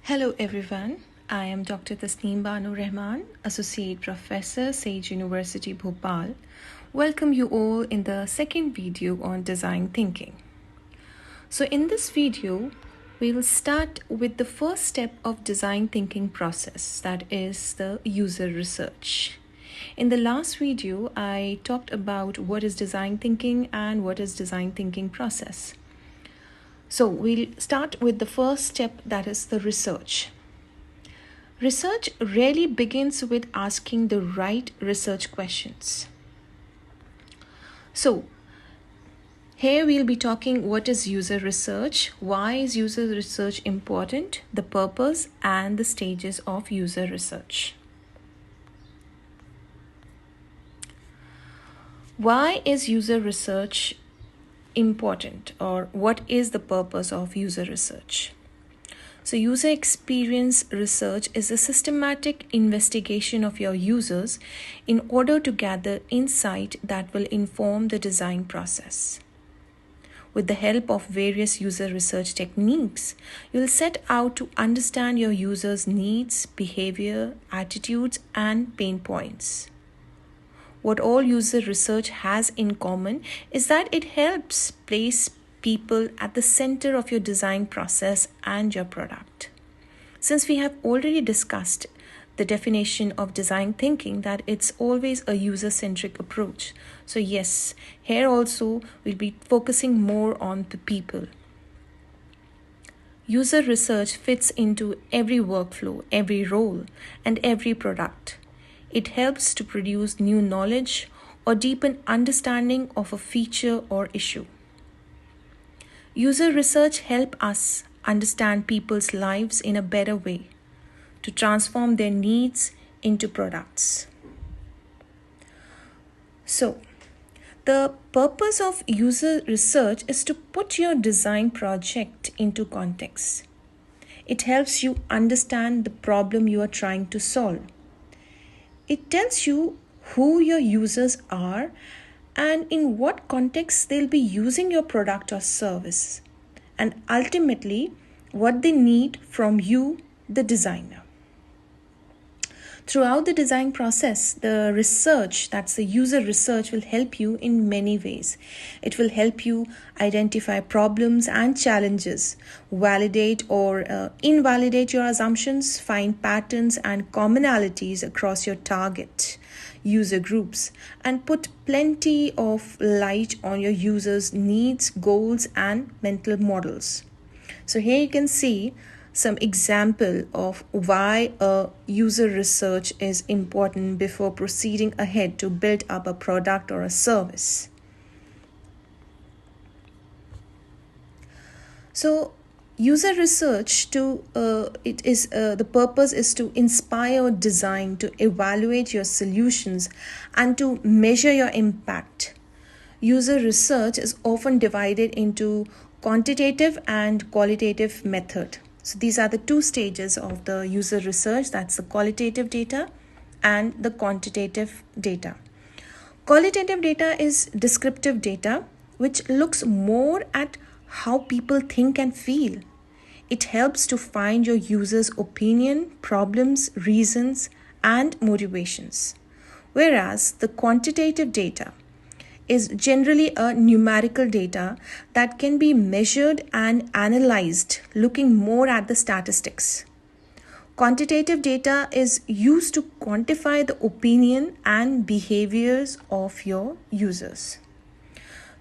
Hello everyone, I am Dr. Tasneem Bano Rehman, Associate Professor, Sage University, Bhopal. Welcome you all in the second video on design thinking. So in this video, we will start with the first step of design thinking process, that is the user research. In the last video, I talked about what is design thinking and what is design thinking process. So we'll start with the first step, that is the research. Research really begins with asking the right research questions. So here we'll be talking what is user research, why is user research important, the purpose and the stages of user research. Why is user research important, or what is the purpose of user research? So user experience research is a systematic investigation of your users in order to gather insight that will inform the design process. With the help of various user research techniques, you'll set out to understand your users' needs, behavior, attitudes, and pain points. What all user research has in common is that it helps place people at the center of your design process and your product. Since we have already discussed the definition of design thinking, that it's always a user-centric approach. So yes, here also we'll be focusing more on the people. User research fits into every workflow, every role, and every product. It helps to produce new knowledge or deepen understanding of a feature or issue. User research helps us understand people's lives in a better way, to transform their needs into products. So, the purpose of user research is to put your design project into context. It helps you understand the problem you are trying to solve. It tells you who your users are and in what context they'll be using your product or service, and ultimately what they need from you, the designer. Throughout the design process, the research, that's the user research, will help you in many ways. It will help you identify problems and challenges, validate or invalidate your assumptions, find patterns and commonalities across your target user groups, and put plenty of light on your users' needs, goals, and mental models. So here you can see some example of why a user research is important before proceeding ahead to build up a product or a service. So user research the purpose is to inspire design, to evaluate your solutions, and to measure your impact. User research is often divided into quantitative and qualitative method. So these are the two stages of the user research, that's the qualitative data and the quantitative data. Qualitative data is descriptive data, which looks more at how people think and feel. It helps to find your users' opinion, problems, reasons, and motivations. Whereas the quantitative data is generally a numerical data that can be measured and analyzed, looking more at the statistics. Quantitative data is used to quantify the opinion and behaviors of your users.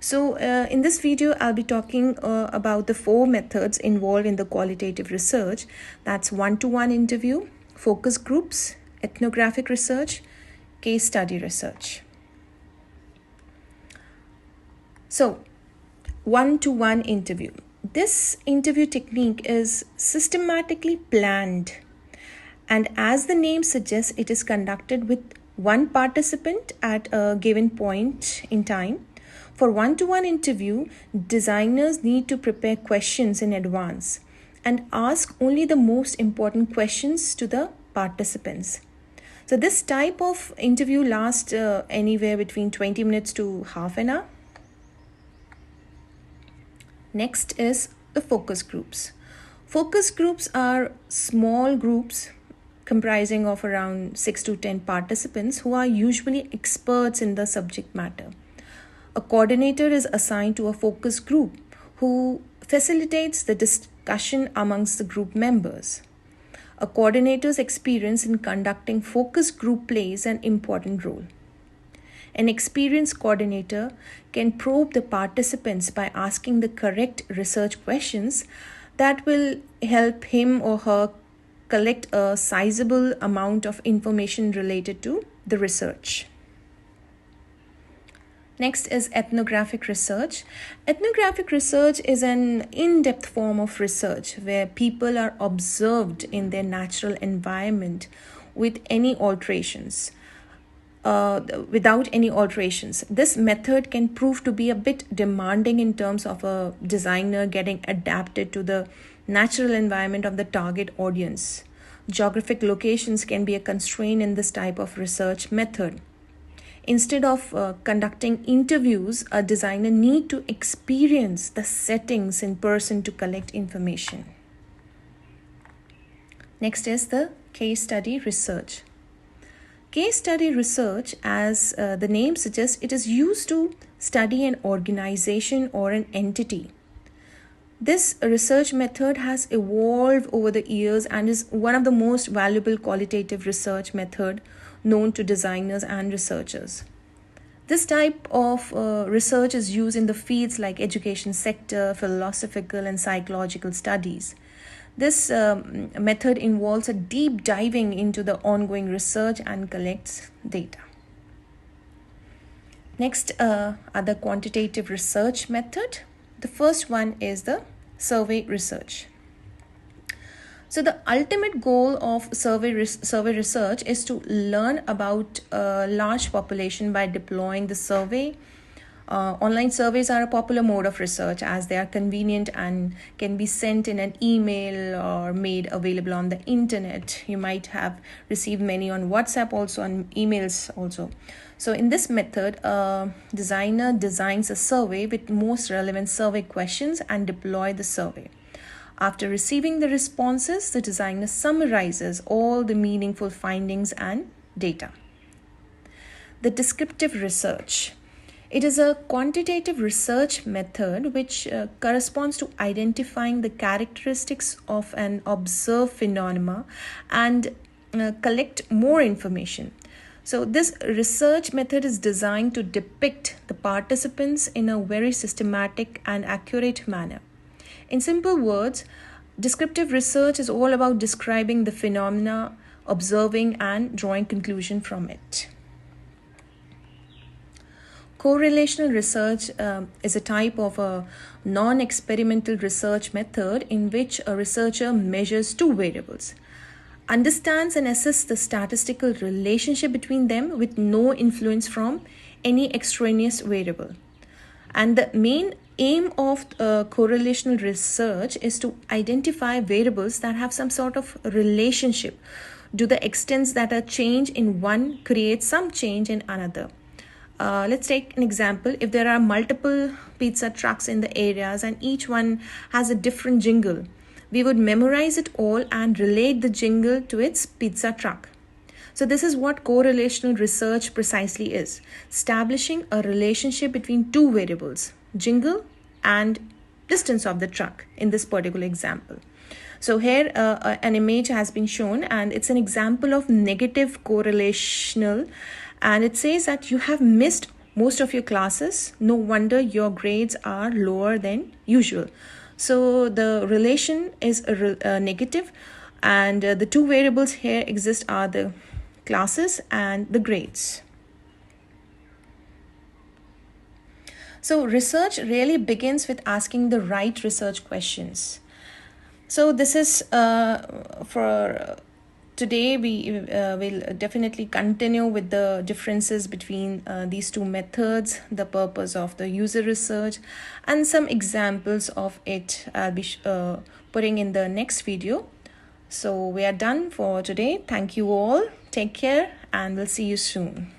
So in this video, I'll be talking about the 4 methods involved in the qualitative research. That's one-to-one interview, focus groups, ethnographic research, case study research. So, one-to-one interview. This interview technique is systematically planned, and as the name suggests, it is conducted with one participant at a given point in time. For one-to-one interview, designers need to prepare questions in advance and ask only the most important questions to the participants. So this type of interview lasts anywhere between 20 minutes to half an hour. Next is the focus groups. Focus groups are small groups comprising of around 6 to 10 participants who are usually experts in the subject matter. A coordinator is assigned to a focus group who facilitates the discussion amongst the group members. A coordinator's experience in conducting focus group plays an important role. An experienced coordinator can probe the participants by asking the correct research questions that will help him or her collect a sizable amount of information related to the research. Next is ethnographic research. Ethnographic research is an in-depth form of research where people are observed in their natural environment with any alterations. Without any alterations. This method can prove to be a bit demanding in terms of a designer getting adapted to the natural environment of the target audience. Geographic locations can be a constraint in this type of research method. Instead of conducting interviews, a designer needs to experience the settings in person to collect information. Next is the case study research. Case study research, as the name suggests, it is used to study an organization or an entity. This research method has evolved over the years and is one of the most valuable qualitative research method known to designers and researchers. This type of research is used in the fields like education sector, philosophical and psychological studies. This method involves a deep diving into the ongoing research and collects data. Next are the quantitative research method. The first one is the survey research. So the ultimate goal of survey research is to learn about a large population by deploying the survey. Online surveys are a popular mode of research as they are convenient and can be sent in an email or made available on the internet. You might have received many on WhatsApp also, and emails also. So in this method, a designer designs a survey with most relevant survey questions and deploy the survey. After receiving the responses, the designer summarizes all the meaningful findings and data. The descriptive research. It is a quantitative research method which corresponds to identifying the characteristics of an observed phenomena and collect more information. So this research method is designed to depict the participants in a very systematic and accurate manner. In simple words, descriptive research is all about describing the phenomena, observing and drawing conclusion from it. Correlational research is a type of a non-experimental research method in which a researcher measures two variables, understands and assesses the statistical relationship between them with no influence from any extraneous variable. And the main aim of correlational research is to identify variables that have some sort of relationship to the extent that a change in one creates some change in another. Let's take an example. If there are multiple pizza trucks in the areas and each one has a different jingle, we would memorize it all and relate the jingle to its pizza truck. So this is what correlational research precisely is, establishing a relationship between two variables, jingle and distance of the truck in this particular example. So here an image has been shown and it's an example of negative correlational, and it says that you have missed most of your classes. No wonder your grades are lower than usual. So the relation is negative, and the two variables here exist are the classes and the grades. So research really begins with asking the right research questions. So this is for today. We will definitely continue with the differences between these two methods, the purpose of the user research, and some examples of it I'll be putting in the next video. So we are done for today. Thank you all. Take care and we'll see you soon.